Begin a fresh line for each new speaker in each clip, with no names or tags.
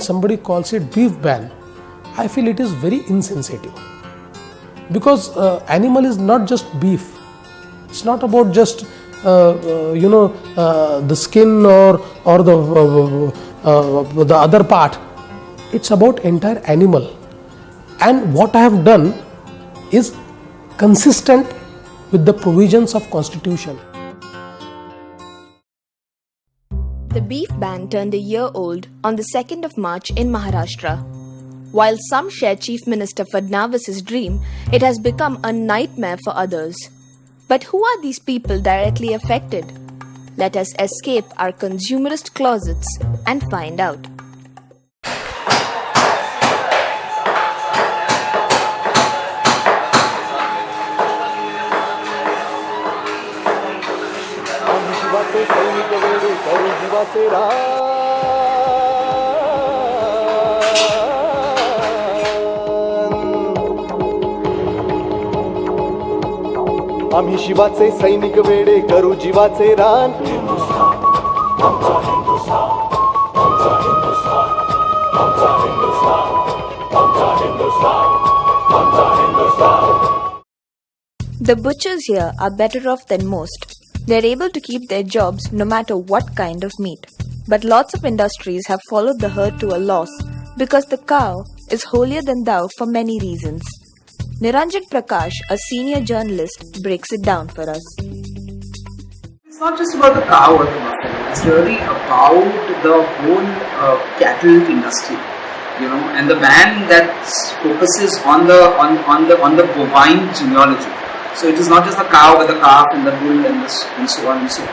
somebody calls it beef ban, I feel it is very insensitive. Because animal is not just beef. It's not about just the skin or the other part. It's about entire animal. And what I have done is consistent with the provisions of Constitution.
The beef ban turned a year old on the 2nd of March in Maharashtra. While some share Chief Minister Fadnavis's dream, it has become a nightmare for others. But who are these people directly affected? Let us escape our consumerist closets and find out.
आम्ही शिवाचे सैनिक वेडे करू जीवाचे रान
The butchers here are better off than most. They're able to keep their jobs no matter what kind of meat. But lots of industries have followed the herd to a loss because the cow is holier than thou for many reasons. Niranjan Prakash, a senior journalist, breaks it down for us.
It's not just about the cow or the buffalo. It's really about the whole cattle industry, and the ban that focuses on the bovine genealogy. So it is not just the cow, but the calf and the bull and so on and so on.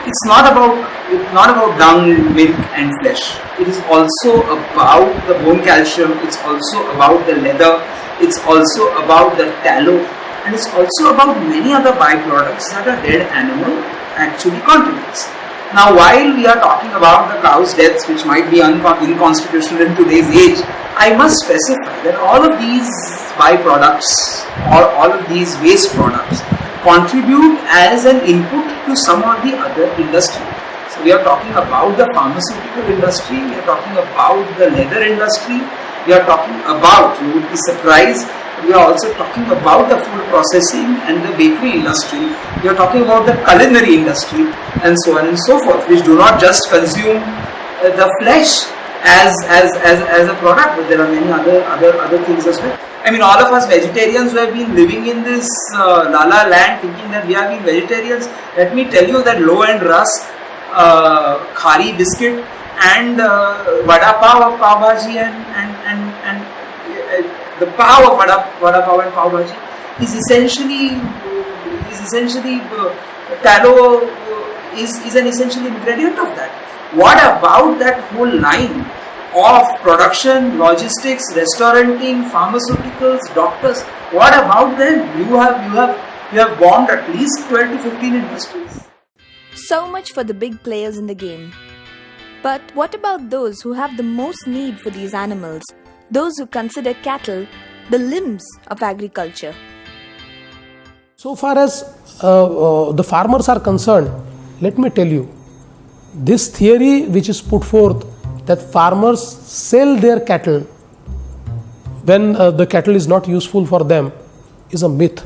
It's not about dung, milk and flesh. It is also about the bone calcium. It's also about the leather. It's also about the tallow, and it's also about many other byproducts that a dead animal actually contributes. Now, while we are talking about the cow's deaths, which might be inconstitutional in today's age, I must specify that all of these byproducts or all of these waste products contribute as an input to some or the other industry. So we are talking about the pharmaceutical industry, we are talking about the leather industry, we are talking about, you would be surprised, we are also talking about the food processing and the bakery industry, we are talking about the culinary industry and so on and so forth, which do not just consume the flesh as a product, but there are many other things as well. I mean, all of us vegetarians who have been living in this la-la land thinking that we are being vegetarians, let me tell you that low-end rusk, khari biscuit and vada pav of pav bhaji and the pav of vada pav and pav bhaji is essentially tallow is an essential ingredient of that. What about that whole line of production, logistics, restauranting, pharmaceuticals, doctors? What about them? You have bombed at least 12 to 15 industries.
So much for the big players in the game. But what about those who have the most need for these animals? Those who consider cattle the limbs of agriculture?
So far as the farmers are concerned, let me tell you, this theory which is put forth that farmers sell their cattle when the cattle is not useful for them is a myth.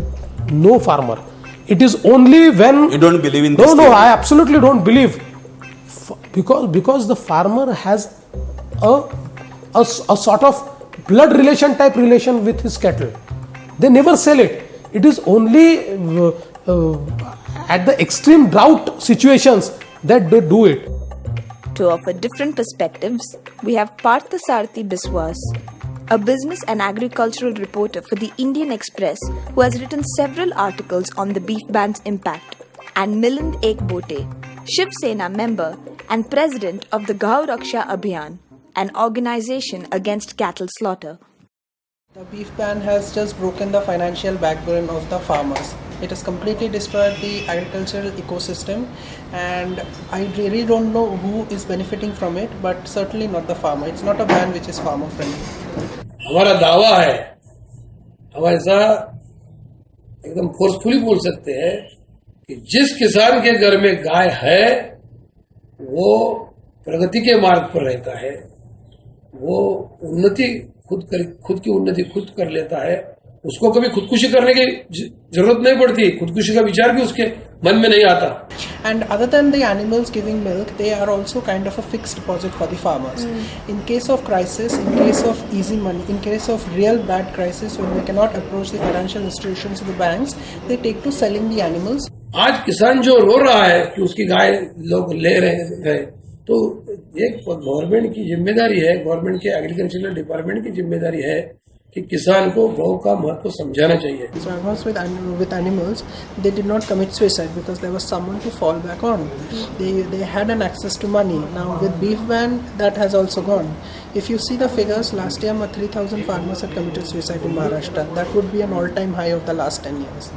No farmer. It is only when...
You don't believe in this?
No, I absolutely don't believe. Because the farmer has a sort of blood relation type relation with his cattle. They never sell it. It is only at the extreme drought situations that they do it.
To offer different perspectives, we have Parthasarathi Biswas, a business and agricultural reporter for the Indian Express who has written several articles on the beef ban's impact, and Milind Ekbote, Shiv Sena member and president of the Gau Raksha Abhiyan, an organization against cattle slaughter.
The beef ban has just broken the financial backbone of the farmers. It has completely destroyed the agricultural ecosystem, and I really don't know who is benefiting from it, but certainly not the farmer. It's not a ban which is farmer friendly.
हमारा दावा है, हम ऐसा एकदम forcefully बोल सकते हैं कि जिस किसान के घर में गाय है वो प्रगति के मार्ग पर रहता है, वो उन्नति खुद की उन्नति खुद कर लेता है, उसको कभी खुदकुशी करने की जरूरत नहीं पड़ती, खुदकुशी का विचार भी उसके मन में नहीं आता.
And other than the animals giving milk, they are also kind of a fixed deposit for the farmers. In case of crisis, in case of easy money, in case of real bad crisis when they cannot approach the financial institutions or the banks, they take to selling the animals.
आज किसान जो रो रहा है कि उसकी गाय लोग ले रहे हैं, तो एक गवर्नमेंट की जिम्मेदारी है, गवर्नमेंट के एग्रीकल्चरल डिपार्टमेंट की जिम्मेदारी है कि किसान को गौ का महत्व समझाना चाहिए.
So I was with animals, they did not commit suicide because there was someone to fall back on. They had an access to money. Now with beef ban, that has also gone. If you see the figures, last year 3,000 farmers had committed suicide in Maharashtra. That would be an all-time high of the last 10 years.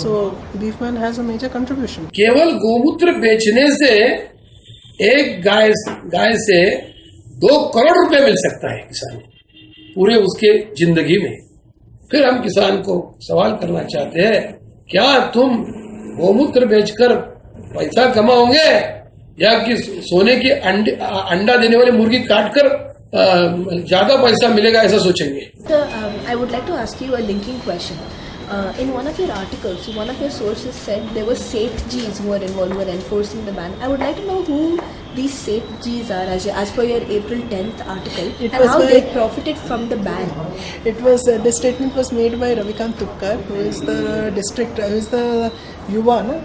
So beef ban has a major contribution.
केवल गोमूत्र बेचने से एक गाय से 2 करोड़ रुपए मिल सकता है किसान को पूरे उसके जिंदगी में. फिर हम किसान को सवाल करना चाहते हैं, क्या तुम गोमूत्र बेचकर पैसा कमाओगे या कि सोने की अंडा देने वाली मुर्गी काटकर ज्यादा पैसा मिलेगा, ऐसा सोचेंगे?
So, I would like to ask you a linking question. In one of your articles, one of your sources said there were Sethjis who were involved in enforcing the ban. I would like to know who these Sethjis are as per your April 10th article and how they profited from the ban.
The statement was made by Ravikant Tukkar, who is the Yuva, no?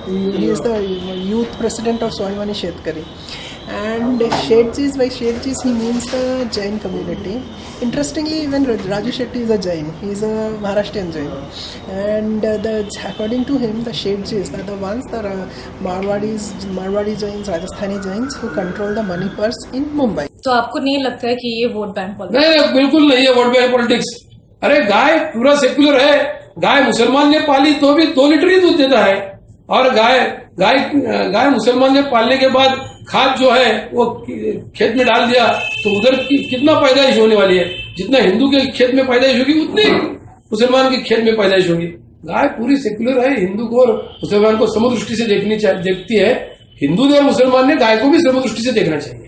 He is the youth president of Swayamani Shetkari. And Shetjis, by Shetjis he means the Jain community. Interestingly, even Raju Shetty is a Jain. He is a Maharashtrian Jain. And according to him, the Shetjis are the ones that are Marwadi Jains, Rajasthani Jains who control the money purse in Mumbai.
तो आपको नहीं लगता है कि ये vote bank politics?
नहीं, बिल्कुल नहीं है वोट बैंक पॉलिटिक्स. अरे गाय पूरा सेक्युलर है. गाय मुसलमान ने पाली तो भी 2 लीटर ही दूध देता है, और गाय मुसलमान ने पालने के बाद खाद जो है वो खेत में डाल दिया तो उधर कितना पैदाइश होने वाली है. जितना हिंदू के खेत में पैदाइश होगी उतनी मुसलमान के खेत में पैदाइश होगी. गाय पूरी सेक्युलर है. हिंदू को और मुसलमान को समदृष्टि से देखती है. हिंदू ने और मुसलमान ने गाय को भी समदृष्टि से देखना चाहिए.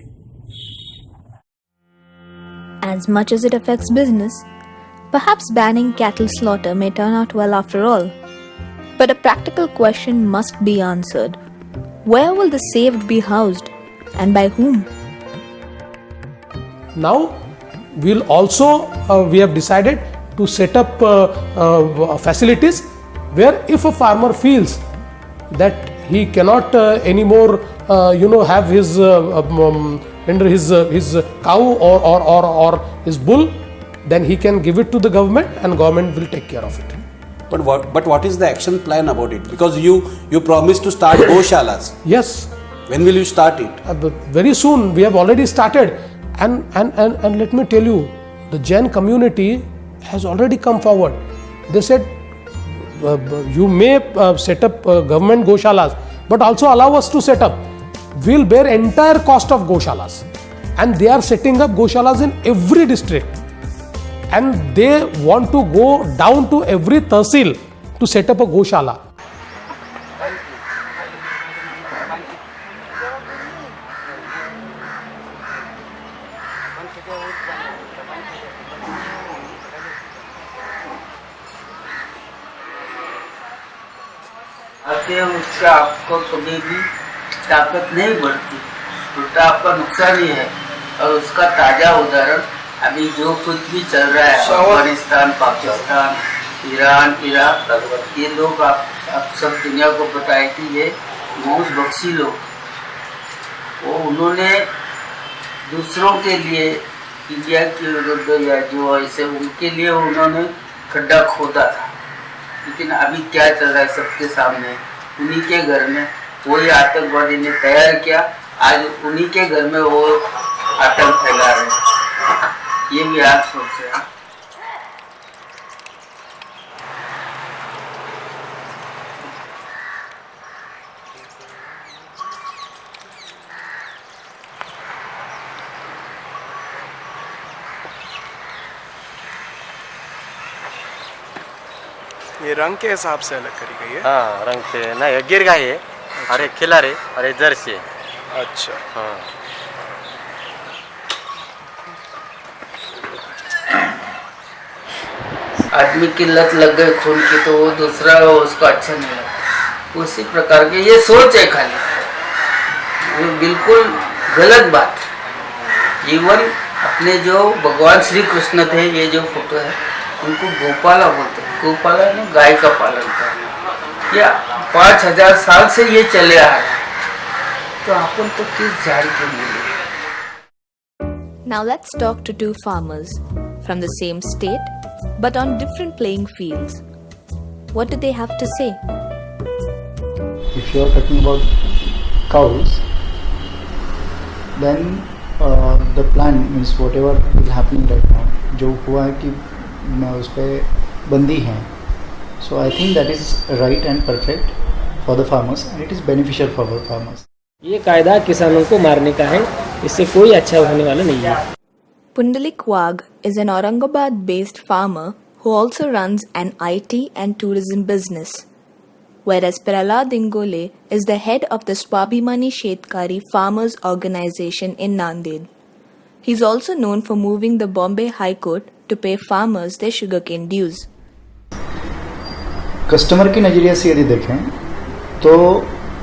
As much as it affects business, perhaps banning cattle slaughter may turn out well after all. But a practical question must be answered. Where will the saved be housed and by whom?
Now we have decided to set up facilities where if a farmer feels that he cannot anymore have his cow or his bull, then he can give it to the government and government will take care of it.
But what is the action plan about it? Because you promised to start Goshalas.
Yes.
When will you start it?
Very soon. We have already started, and let me tell you, the Jain community has already come forward. They said you may set up government Goshalas, but also allow us to set up. We'll bear entire cost of Goshalas, and they are setting up Goshalas in every district. And they want to go down to every tahsil to set up a Goshala.
उससे आपको कभी भी ताकत नहीं बढ़ती, उल्टा आपका नुकसान ही है. और उसका ताजा उदाहरण अभी जो कुछ भी चल रहा है, अफगानिस्तान, पाकिस्तान, ईरान, इराक, ये लोग आप सब दुनिया को पता है कि ये मांस बख्शी लोग, वो उन्होंने दूसरों के लिए, इंडिया के विरुद्ध या जो ऐसे उनके लिए उन्होंने खड्डा खोदा था. लेकिन अभी क्या चल रहा है सबके सामने, उन्हीं के घर में वही आतंकवादी ने तैयार किया, आज उन्हीं के घर में वो आतंक फैला रहे हैं. ये भी आप सोच रहे हैं.
ये रंग के हिसाब से अलग करी गई है?
हाँ, रंग से ना, ये गिर गाय है और एक खिलार है और एक जर्सी है.
अच्छा.
हाँ.
आदमी की लत लग गई खून की तो वो दूसरा उसको अच्छा नहीं लगता। उसी प्रकार के ये सोच है खाली, ये बिल्कुल गलत बात है। इवन अपने जो भगवान श्री कृष्ण थे, ये जो फोटो है उनको गोपाला बोलते हैं। गोपाला ने गाय का पालन करना, या 5000 साल से ये चले आ रहा है, तो अपन तो किस झाड़ के मिले।
Now let's talk to two farmers from the same state but on different playing fields. What do they have to say?
If you are talking about cows, then the plan means whatever is happening right now, जो हुआ है कि उस पर बंदी है, so I think that is right and perfect for the farmers and it is beneficial for our farmers.
ये कायदा किसानों को मारने का है, इससे कोई अच्छा होने वाला नहीं है।
Pundalik Wag is an Aurangabad-based farmer who also runs an IT and tourism business, whereas Prahlad Ingole is the head of the Swabhimani Shetkari Farmers Organization in Nanded. He's also known for moving the Bombay High Court to pay farmers their sugarcane dues.
Customer के नज़रिए से यदि देखें तो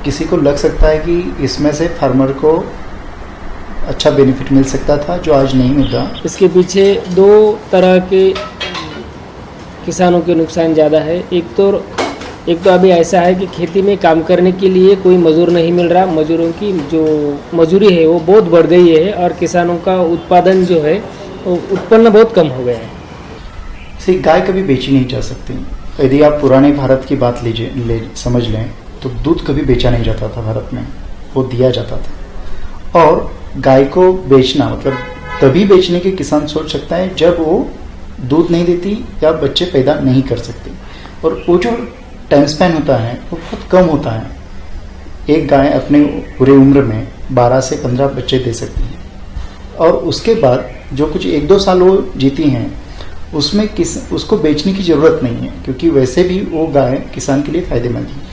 किसी को लग सकता है कि इसमें से फार्मर को अच्छा बेनिफिट मिल सकता था जो आज नहीं मिल रहा।
इसके पीछे दो तरह के किसानों के नुकसान ज़्यादा है। एक तो अभी ऐसा है कि खेती में काम करने के लिए कोई मजदूर नहीं मिल रहा। मजदूरों की जो मजदूरी है वो बहुत बढ़ गई है और किसानों का उत्पादन जो है वो उत्पन्न बहुत कम हो गया है।
गाय कभी बेची नहीं जा सकती। यदि आप पुराने भारत की बात समझ लें तो दूध कभी बेचा नहीं जाता था भारत में, वो दिया जाता था। और गाय को बेचना मतलब तभी बेचने के किसान सोच सकता है जब वो दूध नहीं देती या बच्चे पैदा नहीं कर सकती, और वो जो टाइम स्पैन होता है वो बहुत कम होता है। एक गाय अपने पूरे उम्र में 12 से 15 बच्चे दे सकती है और उसके बाद जो कुछ 1-2 साल वो जीती हैं उसमें उसको बेचने की ज़रूरत नहीं है, क्योंकि वैसे भी वो गाय किसान के लिए फ़ायदेमंद है।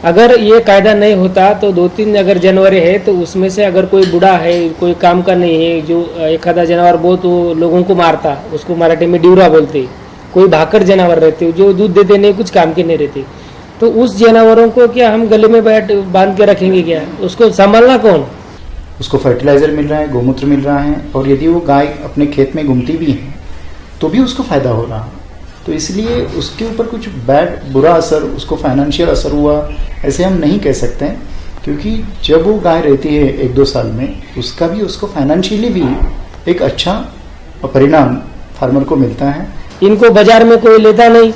अगर ये कायदा नहीं होता तो 2-3 अगर जानवर है तो उसमें से अगर कोई बूढ़ा है, कोई काम का नहीं है, जो एक आधा जानवर बहुत वो लोगों को मारता, उसको मराठी में ड्यूरा बोलते, कोई भाकर जानवर रहते जो दूध देते नहीं, कुछ काम के नहीं रहते, तो उस जानवरों को क्या हम गले में बांध के रखेंगे क्या? उसको संभालना कौन?
उसको फर्टिलाइजर मिल रहा है, गोमूत्र मिल रहा है, और यदि वो गाय अपने खेत में घूमती भी है तो भी उसको फायदा हो रहा है। तो इसलिए उसके ऊपर कुछ बुरा असर, उसको फाइनेंशियल असर हुआ ऐसे हम नहीं कह सकते हैं, क्योंकि जब वो गाय रहती है 1-2 साल में उसका भी उसको फाइनेंशियली भी एक अच्छा परिणाम फार्मर को मिलता है।
इनको बाजार में कोई लेता नहीं,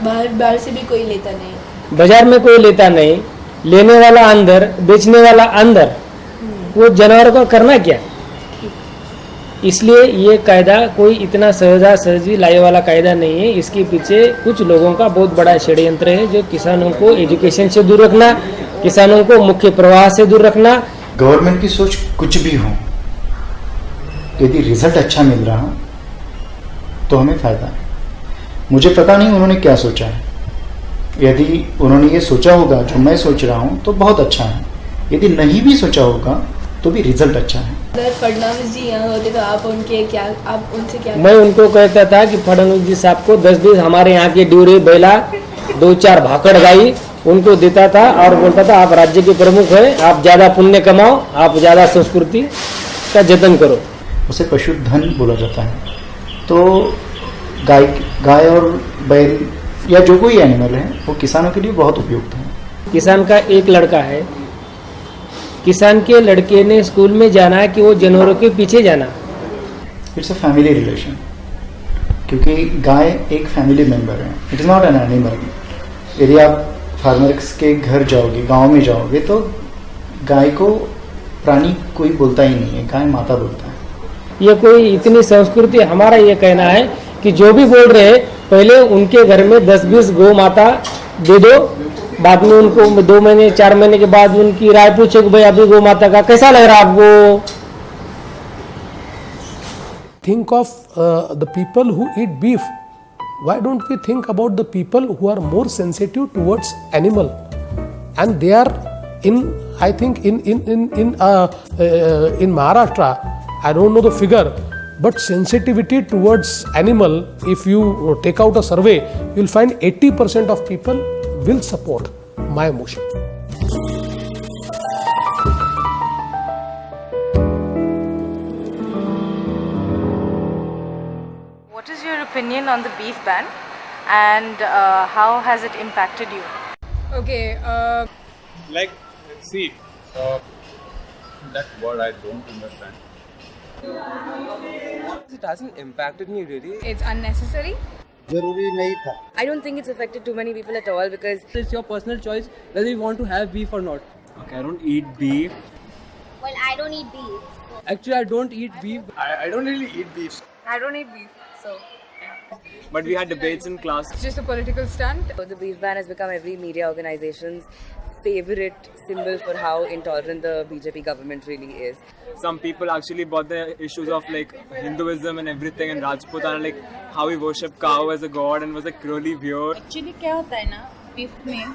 बाहर से भी कोई लेता नहीं,
बाजार में कोई लेता नहीं, लेने वाला अंदर, बेचने वाला अंदर, वो जानवर को करना क्या? इसलिए ये कायदा कोई इतना सहजी लाए वाला कायदा नहीं है। इसके पीछे कुछ लोगों का बहुत बड़ा षड्यंत्र है, जो किसानों को एजुकेशन से दूर रखना, किसानों को मुख्य प्रवाह से दूर रखना।
गवर्नमेंट की सोच कुछ भी हो, यदि रिजल्ट अच्छा मिल रहा तो हमें फायदा है। मुझे पता नहीं उन्होंने क्या सोचा है। यदि उन्होंने ये सोचा होगा जो मैं सोच रहा हूँ तो बहुत अच्छा है, यदि नहीं भी सोचा होगा तो भी रिजल्ट अच्छा है।
अगर फडणवीस जी यहाँ होते तो आप उनसे क्या?
मैं उनको कहता था कि फडणवीस जी साहब को 10-20 हमारे यहाँ के ड्यूरे बैला, 2-4 भाकड़ गाई उनको देता था और बोलता था आप राज्य के प्रमुख हैं, आप ज़्यादा पुण्य कमाओ, आप ज़्यादा संस्कृति का जतन करो।
उसे पशुधन बोला जाता है। तो गाय और बैल या जो कोई एनिमल है वो किसानों के लिए बहुत उपयुक्त है।
किसान का एक लड़का है, किसान के लड़के ने स्कूल में जाना है कि वो जानवरों के पीछे जाना।
इट्स अ फैमिली रिलेशन, क्योंकि गाय एक फैमिली मेंबर है, it is not an animal. यदि आप फार्मर्स के घर जाओगे, गांव में जाओगे, तो गाय को प्राणी कोई बोलता ही नहीं है, गाय माता बोलता है।
ये कोई इतनी संस्कृति, हमारा ये कहना है कि जो भी बोल रहे हैं पहले उनके घर में 10-20 गौ माता दे दो, बाद में उनको 2 महीने 4 महीने के बाद उनकी राय पूछो कि भाई अभी गौ माता का कैसा लग रहा आपको।
Think of the people who eat beef. Why don't we think about the people who are more sensitive towards animal, and they are I think in Maharashtra, I don't know the figure, But sensitivity towards animal, if you take out a survey, you will find 80% of people will support my motion.
What is your opinion on the beef ban and how has it impacted you?
Okay.
See, that word I don't understand.
It hasn't impacted me really.
It's unnecessary.
I don't think it's affected too many people at all because
It's your personal choice whether you want to have beef or not.
Okay, I don't eat beef.
Well, I don't eat beef.
Actually, I don't eat beef.
I don't really eat beef.
I don't eat beef, so.
But we had debates in class.
It's just a political stunt.
the beef ban has become every media organization's favorite symbol for how intolerant the BJP government really is.
Some people actually brought the issues of like Hinduism and everything and Rajputana, like how we worship cow as a god and was like really weird.
Actually क्या होता है ना beef में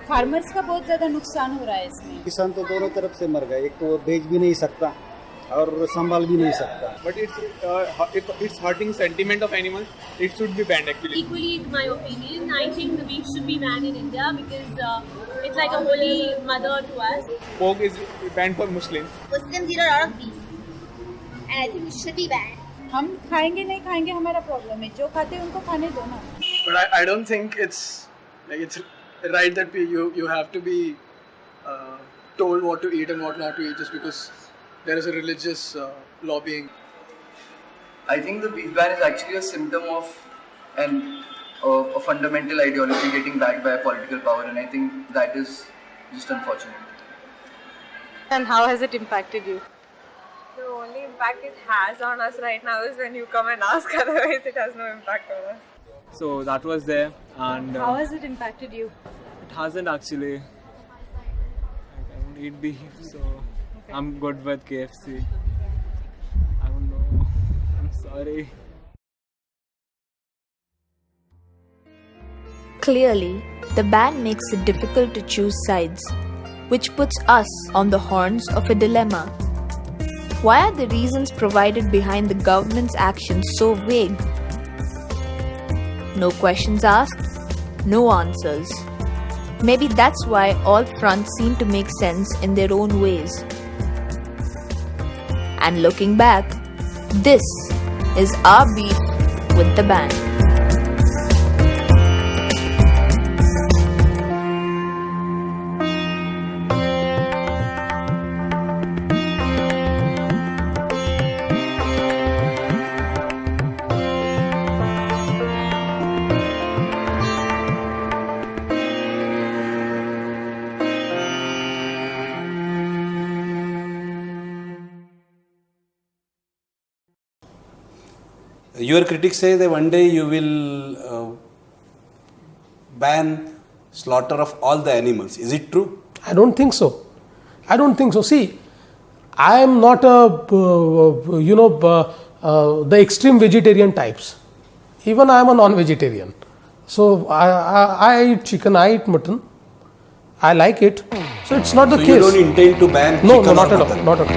farmers का बहुत ज़्यादा नुकसान हो रहा है इसमें.
किसान तो दोनों तरफ से मर गए, एक तो वो बेच भी नहीं सकता और संभाल भी नहीं सकता.
But it's hurting sentiment of animals. It should be banned actually.
Equally, in my opinion, I think the beef should be banned in India because it's like a holy mother to us.
Pork is banned for Muslims.
Muslims eat a lot of beef, and I think it should be banned.
हम खाएंगे नहीं खाएंगे हमारा problem है. जो खाते हैं उनको खाने दो ना.
But I don't think it's right that you have to be told what to eat and what not to eat just because there is a religious lobbying.
I think the beef ban is actually a symptom of a fundamental ideology getting backed by a political power, and I think that is just unfortunate.
And how has it impacted you?
The only impact it has on us right now is when you come and ask, otherwise it has no impact on us.
So that was there and
How has it impacted you?
it hasn't actually. I don't eat beef, so I'm good with KFC. I don't know. I'm sorry.
Clearly, the ban makes it difficult to choose sides, which puts us on the horns of a dilemma. Why are the reasons provided behind the government's actions so vague? No questions asked, no answers. Maybe that's why all fronts seem to make sense in their own ways. And looking back, this is our beef with the ban.
Your critics say that one day you will ban slaughter of all the animals. Is it true?
I don't think so. I don't think so. See, I am not the extreme vegetarian types. Even I am a non-vegetarian. So I eat chicken, I eat mutton. I like it. So it's not the case.
So you don't intend to ban
No,
chicken
not
or
at all.
mutton?
Not at all.